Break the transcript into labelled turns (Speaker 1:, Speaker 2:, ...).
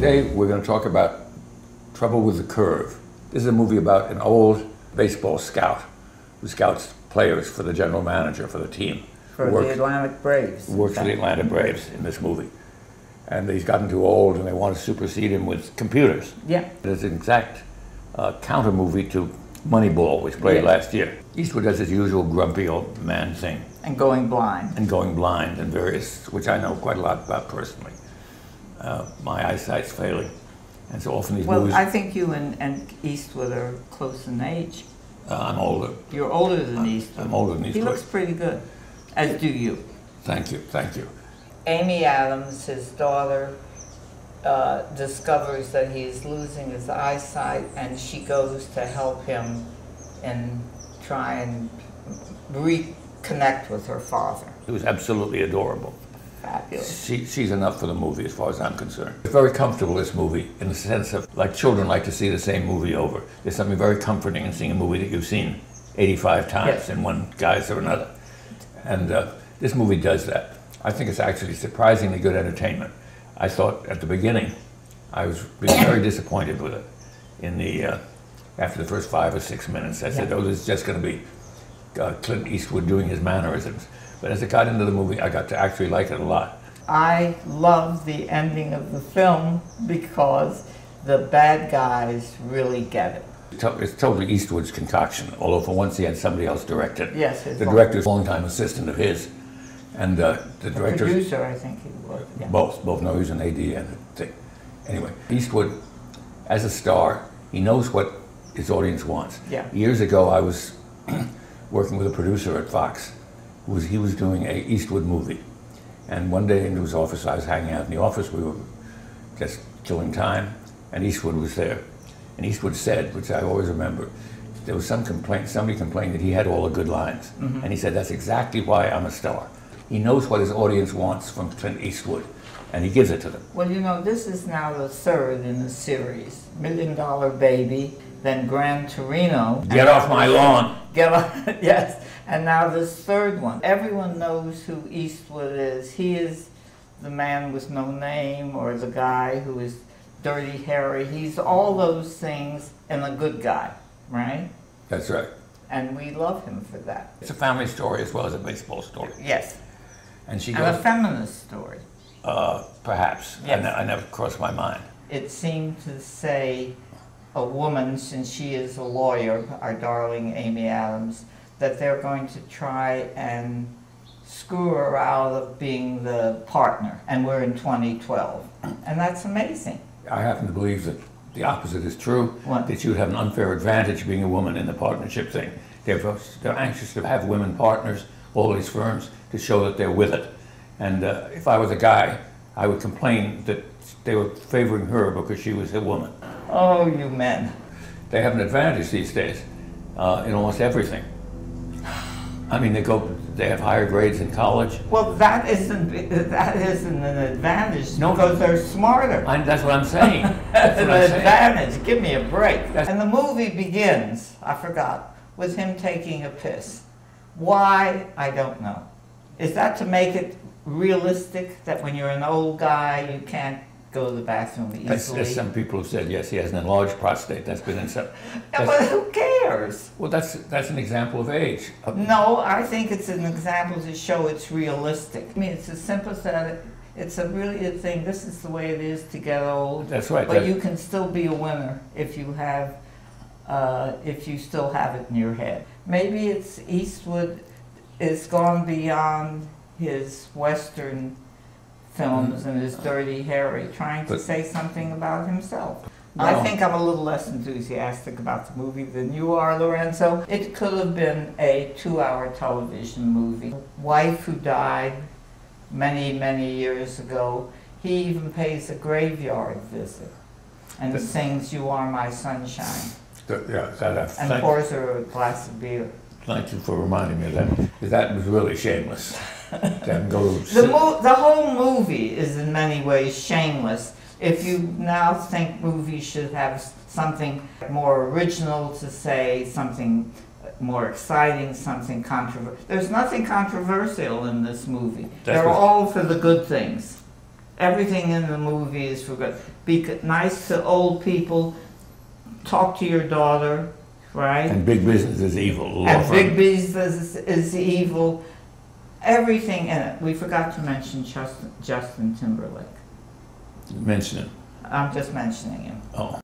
Speaker 1: Today we're going to talk about Trouble with the Curve. This is a movie about an old baseball scout who scouts players for the general manager for the team.
Speaker 2: For the Atlantic Braves.
Speaker 1: Works for the Atlanta Braves in this movie. And he's gotten too old and they want to supersede him with computers.
Speaker 2: Yeah.
Speaker 1: There's an exact counter movie to Moneyball, which played last year. Eastwood does his usual grumpy old man thing.
Speaker 2: And going blind.
Speaker 1: And going blind and various, which I know quite a lot about personally. My eyesight's failing. And so often these movies...
Speaker 2: Well, I think you and Eastwood are close in age.
Speaker 1: I'm older.
Speaker 2: You're older than Eastwood.
Speaker 1: I'm older than Eastwood.
Speaker 2: He looks pretty good, as do you.
Speaker 1: Thank you, thank you.
Speaker 2: Amy Adams, his daughter, discovers that he's losing his eyesight, and she goes to help him and try and reconnect with her father.
Speaker 1: It was absolutely adorable.
Speaker 2: Fabulous.
Speaker 1: She's enough for the movie as far as I'm concerned. It's very comfortable, this movie, in the sense of, like children like to see the same movie over. There's something very comforting in seeing a movie that you've seen 85 times in one guise or another. And this movie does that. I think it's actually surprisingly good entertainment. I thought at the beginning, I was really very disappointed with it. In the, after the first 5 or 6 minutes, I said, oh, this is just going to be Clint Eastwood doing his mannerisms. But as I got into the movie, I got to actually like it a lot.
Speaker 2: I love the ending of the film because the bad guys really get it.
Speaker 1: It's totally Eastwood's concoction, although for once he had somebody else direct it.
Speaker 2: Yes,
Speaker 1: the director's a longtime assistant of his. And the director...
Speaker 2: producer, I think he was. Yeah.
Speaker 1: Both. No, he was an AD and a thing. Anyway, Eastwood, as a star, he knows what his audience wants.
Speaker 2: Yeah.
Speaker 1: Years ago, I was working with a producer at Fox. He was doing a Eastwood movie. And one day in his office, I was hanging out in the office, we were just killing time, and Eastwood was there. And Eastwood said, which I always remember, there was some complaint, somebody complained that he had all the good lines. And he said, that's exactly why I'm a star. He knows what his audience wants from Clint Eastwood, and he gives it to them.
Speaker 2: Well, you know, this is now the third in the series. $1 Million Baby, then Gran Torino.
Speaker 1: Get off my lawn.
Speaker 2: Get off, yes. And now this third one. Everyone knows who Eastwood is. He is the man with no name, or the guy who is Dirty Harry. He's all those things and a good guy, right?
Speaker 1: That's right.
Speaker 2: And we love him for that.
Speaker 1: It's a family story as well as a baseball story.
Speaker 2: Yes.
Speaker 1: And she
Speaker 2: and
Speaker 1: goes,
Speaker 2: a feminist story.
Speaker 1: Perhaps.
Speaker 2: Yes.
Speaker 1: I never crossed my mind.
Speaker 2: It seemed to say a woman, since she is a lawyer, our darling Amy Adams, that they're going to try and screw her out of being the partner. And we're in 2012. And that's amazing.
Speaker 1: I happen to believe that the opposite is true,
Speaker 2: What?
Speaker 1: that you would have an unfair advantage being a woman in the partnership thing. They're anxious to have women partners, all these firms, to show that they're with it. And if I was a guy, I would complain that they were favoring her because she was a woman.
Speaker 2: Oh, you men.
Speaker 1: They have an advantage these days in almost everything. I mean, they have higher grades in college.
Speaker 2: Well, that isn't an advantage,
Speaker 1: No,
Speaker 2: because they're smarter.
Speaker 1: That's what I'm saying.
Speaker 2: That's an advantage. Give me a break. And the movie begins, I forgot, with him taking a piss. Why? I don't know. Is that to make it realistic that when you're an old guy, you can't go to the bathroom easily?
Speaker 1: As some people have said, yes, he has an enlarged prostate. That's been in some...
Speaker 2: But who cares?
Speaker 1: Well, that's an example of age.
Speaker 2: No, I think it's an example to show it's realistic. I mean, it's a sympathetic, it's a really a thing. This is the way it is to get old.
Speaker 1: That's right.
Speaker 2: But you can still be a winner if you have, if you still have it in your head. Maybe it's Eastwood is gone beyond his Western films and his Dirty Harry, trying to say something about himself.
Speaker 1: No.
Speaker 2: I think I'm a little less enthusiastic about the movie than you are, Lorenzo. It could have been a 2-hour television movie. Wife who died many, many years ago, he even pays a graveyard visit and sings "You Are My Sunshine" and pours her a glass of beer.
Speaker 1: Thank you for reminding me of that. That was really shameless.
Speaker 2: The whole movie is in many ways shameless. If you now think movies should have something more original to say, something more exciting, something controversial. There's nothing controversial in this movie. They're all for the good things. Everything in the movie is for good. Be nice to old people. Talk to your daughter, right?
Speaker 1: And big business is evil.
Speaker 2: And big business is evil. Everything in it. We forgot to mention Justin Timberlake.
Speaker 1: Mention it.
Speaker 2: I'm just mentioning him.
Speaker 1: Oh.